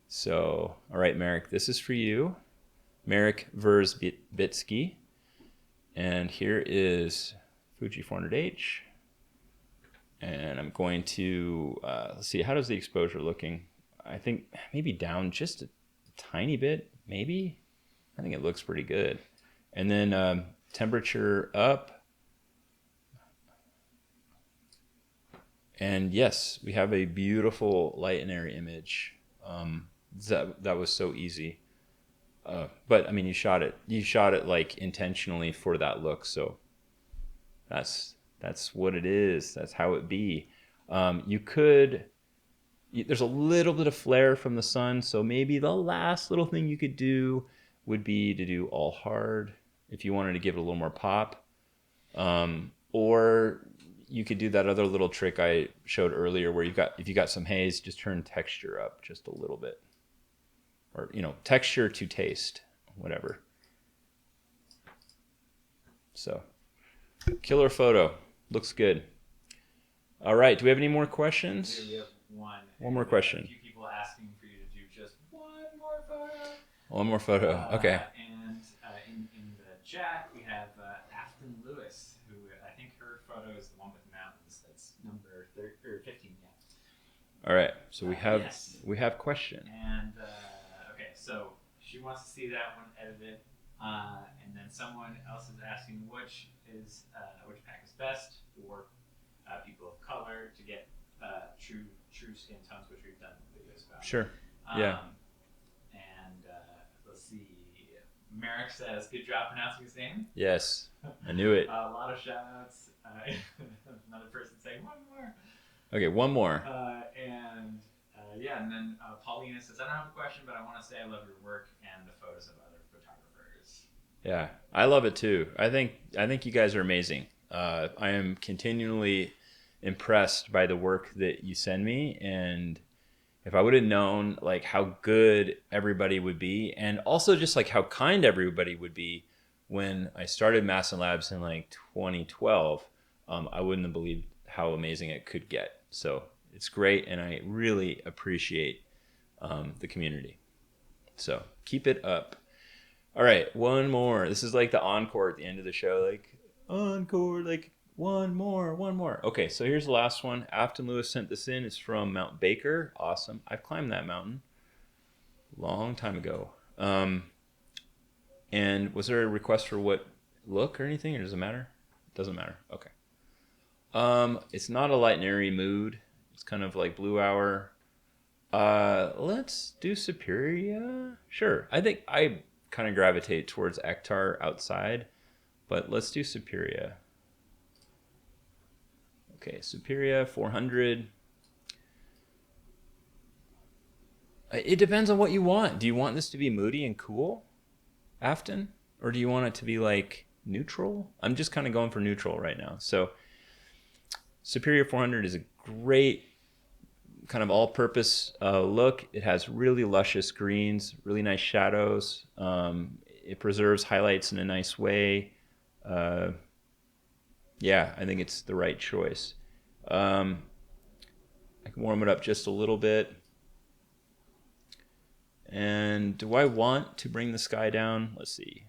So, all right, Merrick, this is for you. Merrick Verzbitsky. And here is Fuji 400H. And I'm going to, let's see, how does the exposure looking? I think maybe down just a tiny bit, maybe. I think it looks pretty good. And then temperature up. And yes, we have a beautiful light and airy image. That was so easy. But I mean, you shot it like intentionally for that look. So that's what it is. That's how it be. There's a little bit of flare from the sun, so maybe the last little thing you could do would be to do all hard if you wanted to give it a little more pop. Or you could do that other little trick I showed earlier where if you got some haze, just turn texture up just a little bit. Or, texture to taste, whatever. So, killer photo. Looks good. All right. Do we have any more questions? We have one. One more question. A few people asking for you to do just one more photo. One more photo. Okay. And in the chat, we have Afton Lewis, who I think her photo is the one with mountains. That's number 15. Yeah. All right. So we have question. And okay, so she wants to see that one edited. And then someone else is asking which pack is best for people of color to get true skin tones, which we've done videos about. Sure. Yeah. And let's see. Merrick says, "Good job pronouncing his name." Yes, I knew it. A lot of shout outs. Another person saying one more. Okay, one more. And then Paulina says, "I don't have a question, but I want to say I love your work and the photos of other photographers." Yeah, I love it too. I think you guys are amazing. I am continually impressed by the work that you send me, and if I would have known like how good everybody would be, and also just like how kind everybody would be when I started Mastin Labs in like 2012, I wouldn't have believed how amazing it could get. So it's great, and I really appreciate the community. So keep it up. All right, one more. This is like the encore at the end of the show. Like, encore, like, one more, one more. Okay, so here's the last one. Afton Lewis sent this in. It's from Mount Baker. Awesome. I've climbed that mountain a long time ago. And was there a request for what look or anything, or does it matter? It doesn't matter. Okay. It's not a light and airy mood. It's kind of like Blue Hour. Let's do Superior. Sure. I think I kind of gravitate towards Ektar outside, but let's do Superior. Okay, Superior 400. It depends on what you want. Do you want this to be moody and cool, Afton? Or do you want it to be like neutral? I'm just kind of going for neutral right now. So Superior 400 is a great kind of all-purpose look. It has really luscious greens, really nice shadows. It preserves highlights in a nice way. Yeah, I think it's the right choice. I can warm it up just a little bit. And do I want to bring the sky down? Let's see.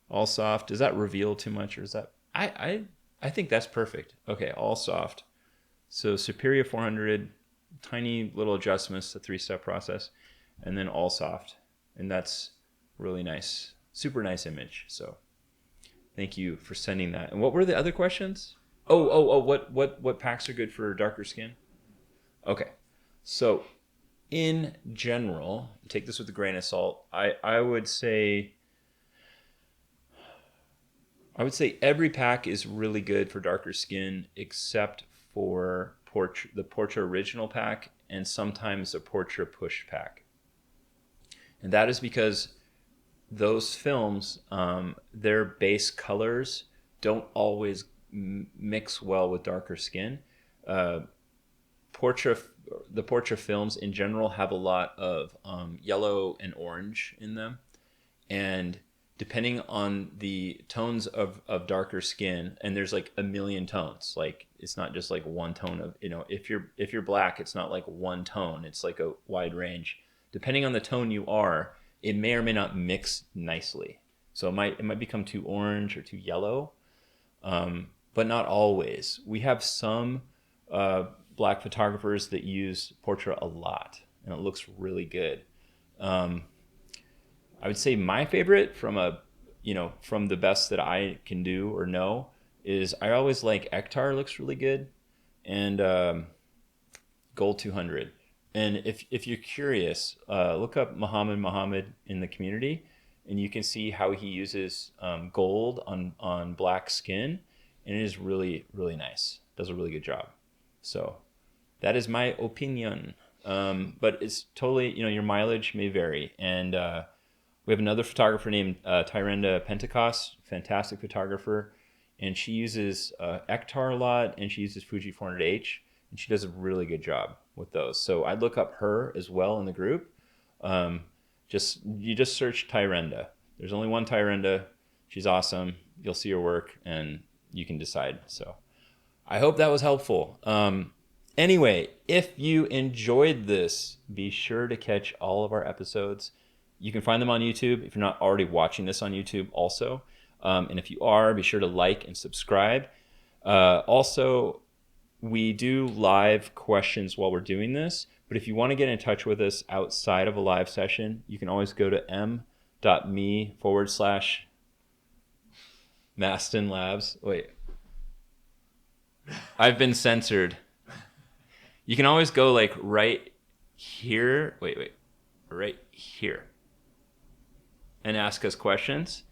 All soft. Does that reveal too much, or is that? I think that's perfect. Okay, all soft. So Superior 400, tiny little adjustments, the 3-step process, and then all soft. And that's really nice. Super nice image. So thank you for sending that. And what were the other questions? What packs are good for darker skin? Okay. So in general, take this with a grain of salt. I would say every pack is really good for darker skin except for the Portra Original pack and sometimes a Portra Push pack. And that is because those films, their base colors don't always mix well with darker skin. The Portra films in general have a lot of yellow and orange in them. And depending on the tones of darker skin, and there's like a million tones, like it's not just like one tone of, if you're black, it's not like one tone, it's like a wide range. Depending on the tone you are, it may or may not mix nicely. So it might become too orange or too yellow, but not always. We have some black photographers that use Portra a lot, and it looks really good. I would say my favorite from the best that I can do or know is I always like Ektar, looks really good, and Gold 200. And if you're curious, look up Muhammad in the community, and you can see how he uses gold on black skin, and it is really, really nice. Does a really good job. So that is my opinion. But it's totally, your mileage may vary. And we have another photographer named Tyrenda Pentecost, fantastic photographer, and she uses Ektar a lot, and she uses Fuji 400H, and she does a really good job with those. So I'd look up her as well in the group. You just search Tyrenda. There's only one Tyrenda. She's awesome. You'll see her work, and you can decide. So I hope that was helpful. Anyway, if you enjoyed this, be sure to catch all of our episodes. You can find them on YouTube if you're not already watching this on YouTube also. And if you are, be sure to like and subscribe. Also, we do live questions while we're doing this. But if you want to get in touch with us outside of a live session, you can always go to m.me/Mastin Labs. Wait. I've been censored. You can always go like right here. Right here. And ask us questions,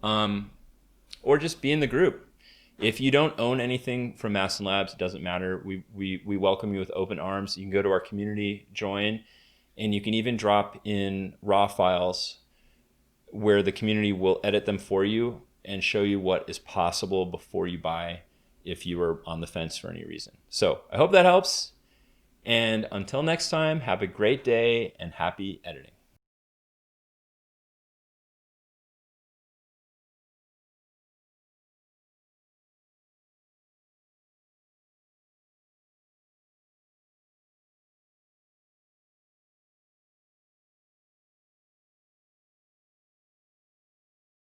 or just be in the group. If you don't own anything from Mastin Labs, it doesn't matter. We welcome you with open arms. You can go to our community, join, and you can even drop in raw files where the community will edit them for you and show you what is possible before you buy if you are on the fence for any reason. So I hope that helps. And until next time, have a great day and happy editing.